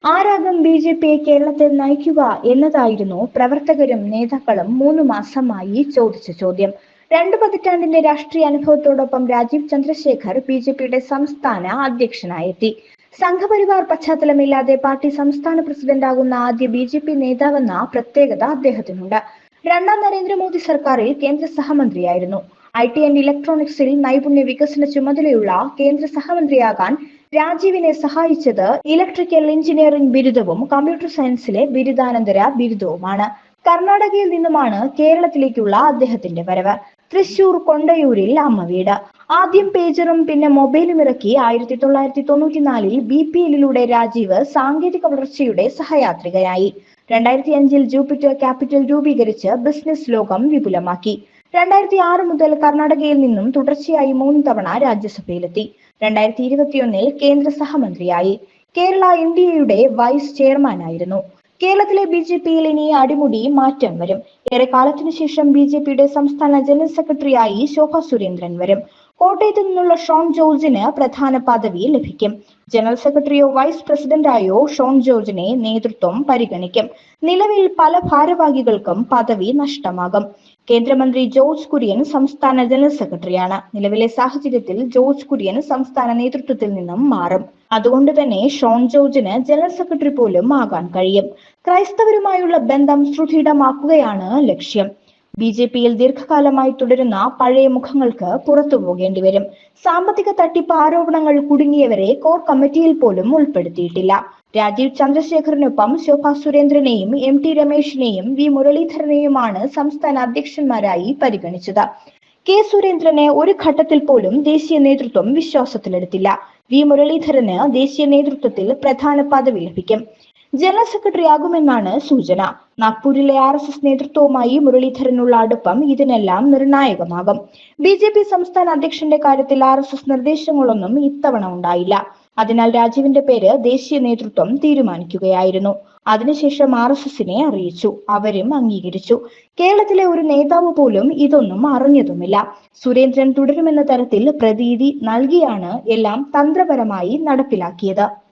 ആരാകും ബി.ജെ.പിയെ കേരളത്തിൽ നയിക്കുക എന്നതായിരുന്നു പ്രവർത്തകരും നേതാക്കളും 3 മാസമായി ചോദിച്ച ചോദ്യം. 2 പതിറ്റാണ്ടിന്റെ രാഷ്ട്രീയ അനുഭവത്തോടൊപ്പം രാജീവ് ചന്ദ്രശേഖർ ബി.ജെ.പിയുടെ സംസ്ഥാന അധ്യക്ഷനായെത്തി. സംഘപരിവാർ പശ്ചാത്തലമില്ലാതെ പാർട്ടി സംസ്ഥാന പ്രസിഡന്റാകുന്ന ആദ്യ ബി.ജെ.പി നേതാവെന്ന പ്രത്യേകത അദ്ദേഹത്തിനുണ്ട്. രണ്ടാം നരേന്ദ്രമോദി സർക്കാരിൽ കേന്ദ്ര സഹമന്ത്രിയായിരുന്നു. ഐ.ടി ആൻഡ് ഇലക്ട്രോണിക്സിൽ നൈപുണ്യ വികസന ചുമതലയുള്ള കേന്ദ്ര സഹമന്ത്രിയാകാൻ രാജീവിനെ സഹായിച്ചത് ഇലക്ട്രിക്കൽ എഞ്ചിനീയറിംഗ് ബിരുദവും കമ്പ്യൂട്ടർ സയൻസിലെ ബിരുദാനന്തര ബിരുദവുമാണ്. കർണാടകയിൽ നിന്നുമാണ് കേരളത്തിലേക്കുള്ള അദ്ദേഹത്തിന്റെ വരവ്. തൃശൂർ കൊണ്ടയൂരിൽ അമ്മ വീട്. ആദ്യം പേജറും പിന്നെ മൊബൈലും ഇറക്കി 1994 BPL-ലൂടെ രാജീവ് സാങ്കേതിക വളർച്ചയുടെ സഹയാത്രികയായി. 2005 ജൂപ്പിറ്റർ ക്യാപിറ്റൽ രൂപീകരിച്ച് ബിസിനസ് ലോകം വിപുലമാക്കി. 2006 മുതൽ കർണാടകയിൽ നിന്നും തുടർച്ചയായി 3 തവണ രാജ്യസഭയിലെത്തി. 2021 കേന്ദ്ര സഹമന്ത്രിയായി. കേരള ഇന്ത്യയുടെ വൈസ് ചെയർമാനായിരുന്നു. കേരളത്തിലെ ബി.ജെ.പിയിൽ ഇനി അടിമുടി മാറ്റം വരും. ഏറെക്കാലത്തിനു ശേഷം ബി.ജെ.പിയുടെ സംസ്ഥാന ജനറൽ സെക്രട്ടറിയായി ശോഭാ സുരേന്ദ്രൻ വരും. കോട്ടയത്ത് നിന്നുള്ള ഷോൺ ജോർജിന് പ്രധാന പദവി ലഭിക്കും. ജനറൽ സെക്രട്ടറിയോ വൈസ് പ്രസിഡന്റായോ ഷോൺ ജോർജിനെ നേതൃത്വം പരിഗണിക്കും. നിലവിൽ പല ഭാരവാഹികൾക്കും പദവി നഷ്ടമാകും. കേന്ദ്രമന്ത്രി ജോർജ് കുര്യൻ സംസ്ഥാന ജനറൽ സെക്രട്ടറിയാണ്. നിലവിലെ സാഹചര്യത്തിൽ ജോർജ് കുര്യൻ സംസ്ഥാന നേതൃത്വത്തിൽ നിന്നും മാറും. അതുകൊണ്ട് തന്നെ ഷോൺ ജോർജിന് ജനറൽ സെക്രട്ടറി പോലും ആകാൻ കഴിയും. ക്രൈസ്തവരുമായുള്ള ബന്ധം സുദൃഢമാക്കുകയാണ് ലക്ഷ്യം. ബി.ജെ.പിയിൽ ദീർഘകാലമായി തുടരുന്ന പഴയ മുഖങ്ങൾക്ക് പുറത്തു പോകേണ്ടി വരും. സാമ്പത്തിക തട്ടിപ്പ് ആരോപണങ്ങൾ കുടുങ്ങിയവരെ കോർ കമ്മിറ്റിയിൽ പോലും ഉൾപ്പെടുത്തിയിട്ടില്ല. രാജീവ് ചന്ദ്രശേഖറിനൊപ്പം ശോഭാ സുരേന്ദ്രനെയും M.T. രമേശിനെയും V. മുരളീധരനെയുമാണ് സംസ്ഥാന അധ്യക്ഷന്മാരായി പരിഗണിച്ചത്. കെ. സുരേന്ദ്രനെ ഒരു ഘട്ടത്തിൽ പോലും ദേശീയ നേതൃത്വം വിശ്വാസത്തിലെടുത്തില്ല. V. മുരളീധരന് ദേശീയ നേതൃത്വത്തിൽ പ്രധാന പദവി ലഭിക്കും. ജനറൽ സെക്രട്ടറി ആകുമെന്നാണ് സൂചന. നാഗ്പൂരിലെ RSS നേതൃത്വവുമായി മുരളീധരനുള്ള അടുപ്പം ഇതിനെല്ലാം നിർണായകമാകും. ബി.ജെ.പി സംസ്ഥാന അധ്യക്ഷന്റെ കാര്യത്തിൽ RSS നിർദ്ദേശങ്ങളൊന്നും ഇത്തവണ ഉണ്ടായില്ല. അതിനാൽ രാജീവിന്റെ പേര് ദേശീയ നേതൃത്വം തീരുമാനിക്കുകയായിരുന്നു. അതിനുശേഷം RSS-നെ അറിയിച്ചു. അവരും അംഗീകരിച്ചു. കേരളത്തിലെ ഒരു നേതാവ് പോലും ഇതൊന്നും അറിഞ്ഞതുമില്ല. സുരേന്ദ്രൻ തുടരുമെന്ന തരത്തിൽ പ്രതീതി നൽകിയാണ് എല്ലാം തന്ത്രപരമായി നടപ്പിലാക്കിയത്.